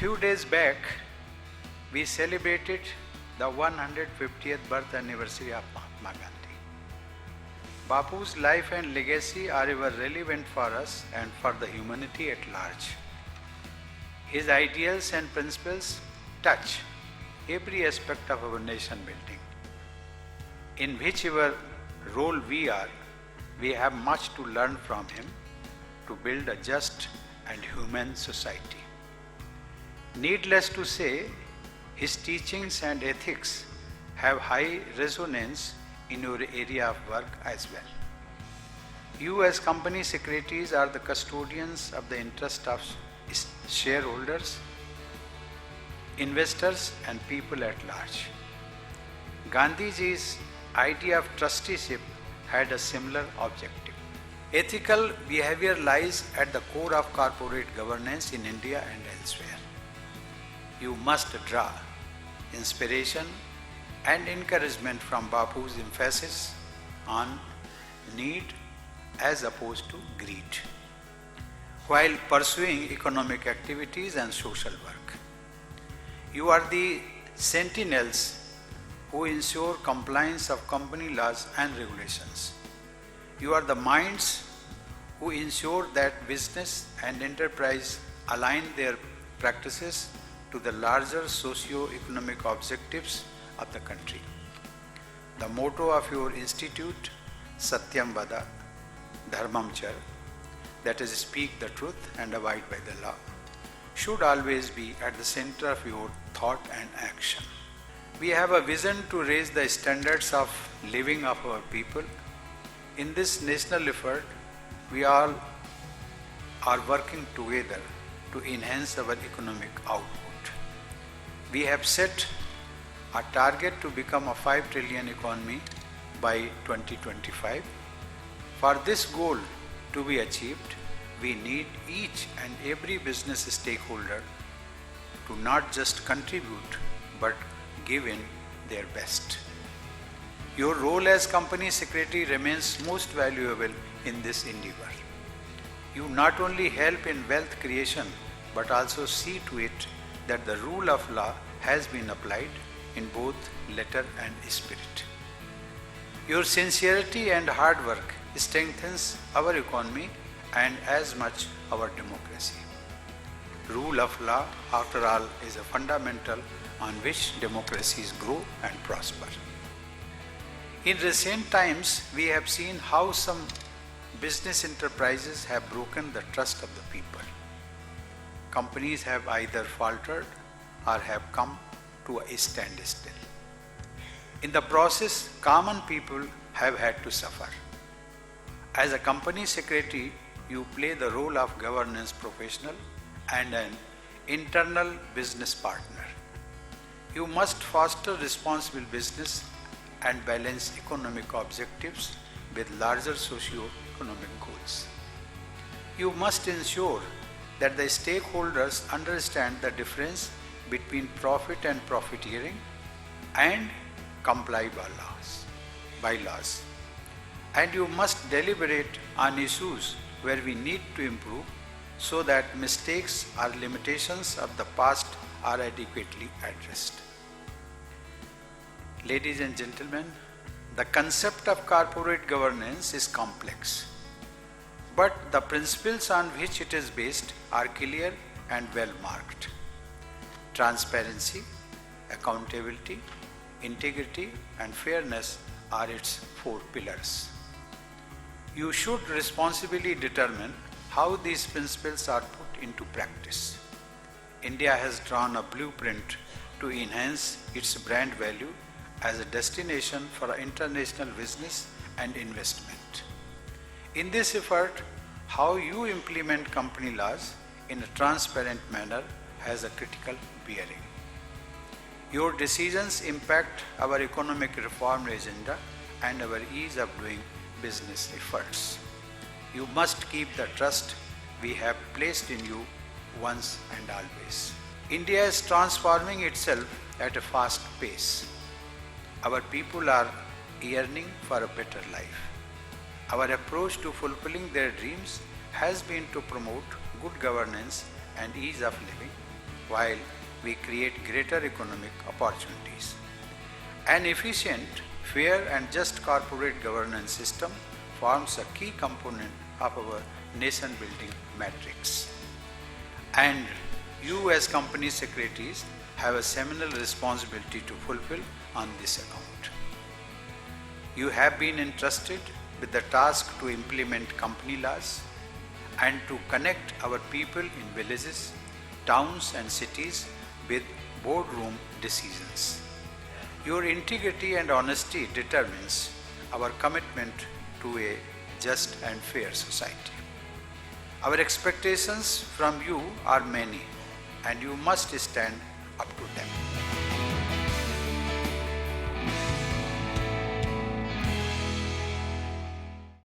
Few days back, we celebrated the 150th birth anniversary of Mahatma Gandhi. Bapu's life and legacy are ever relevant for us and for the humanity at large. His ideals and principles touch every aspect of our nation building. In whichever role we are, we have much to learn from him to build a just and human society. Needless to say, his teachings and ethics have high resonance in your area of work as well. You as company secretaries are the custodians of the interest of shareholders, investors and people at large. Gandhiji's idea of trusteeship had a similar objective. Ethical behavior lies at the core of corporate governance in India and elsewhere. You must draw inspiration and encouragement from Bapu's emphasis on need as opposed to greed, while pursuing economic activities and social work. You are the sentinels who ensure compliance of company laws and regulations. You are the minds who ensure that business and enterprise align their practices to the larger socio-economic objectives of the country. The motto of your institute, Satyam Vada, Dharmam Char, that is, speak the truth and abide by the law, should always be at the center of your thought and action. We have a vision to raise the standards of living of our people. In this national effort, we all are working together to enhance our economic output. We have set a target to become a 5 trillion economy by 2025. For this goal to be achieved, we need each and every business stakeholder to not just contribute but give in their best. Your role as company secretary remains most valuable in this endeavor. You not only help in wealth creation but also see to it that the rule of law has been applied in both letter and spirit. Your sincerity and hard work strengthens our economy and as much our democracy. Rule of law, after all, is a fundamental on which democracies grow and prosper. In recent times, we have seen how some business enterprises have broken the trust of the people. Companies have either faltered or have come to a standstill. In the process, common people have had to suffer. As a company secretary, you play the role of governance professional and an internal business partner. You must foster responsible business and balance economic objectives with larger socio-economic goals. You must ensure that the stakeholders understand the difference between profit and profiteering and comply by laws. And you must deliberate on issues where we need to improve so that mistakes or limitations of the past are adequately addressed. Ladies and gentlemen, the concept of corporate governance is complex, but the principles on which it is based are clear and well marked. Transparency, accountability, integrity, and fairness are its 4 pillars. You should responsibly determine how these principles are put into practice. India has drawn a blueprint to enhance its brand value as a destination for international business and investment. In this effort, how you implement company laws in a transparent manner has a critical bearing. Your decisions impact our economic reform agenda and our ease of doing business efforts. You must keep the trust we have placed in you once and always. India is transforming itself at a fast pace. Our people are yearning for a better life. Our approach to fulfilling their dreams has been to promote good governance and ease of living while we create greater economic opportunities. An efficient, fair and just corporate governance system forms a key component of our nation building matrix. And you as company secretaries have a seminal responsibility to fulfill on this account. You have been entrusted with the task to implement company laws and to connect our people in villages, towns and cities with boardroom decisions. Your integrity and honesty determines our commitment to a just and fair society. Our expectations from you are many, and you must stand up to them.